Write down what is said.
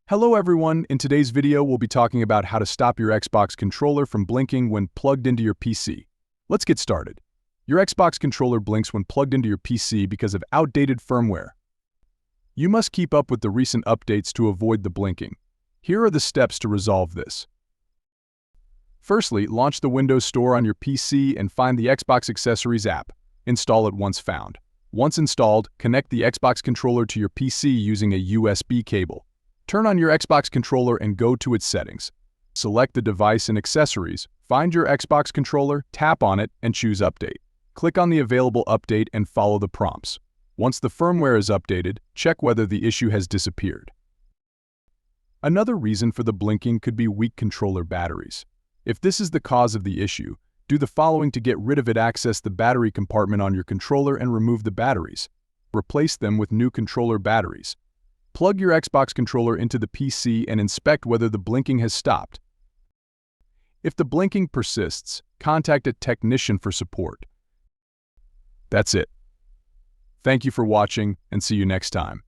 Hello everyone, in today's video we'll be talking about how to stop your Xbox controller from blinking when plugged into your PC. Let's get started. Your Xbox controller blinks when plugged into your PC because of outdated firmware. You must keep up with the recent updates to avoid the blinking. Here are the steps to resolve this. Firstly, launch the Windows Store on your PC and find the Xbox Accessories app. Install it once found. Once installed, connect the Xbox controller to your PC using a USB cable. Turn on your Xbox controller and go to its settings. Select the device and accessories, find your Xbox controller, tap on it, and choose Update. Click on the available update and follow the prompts. Once the firmware is updated, check whether the issue has disappeared. Another reason for the blinking could be weak controller batteries. If this is the cause of the issue, do the following to get rid of it. Access the battery compartment on your controller and remove the batteries. Replace them with new controller batteries. Plug your Xbox controller into the PC and inspect whether the blinking has stopped. If the blinking persists, contact a technician for support. That's it. Thank you for watching and see you next time.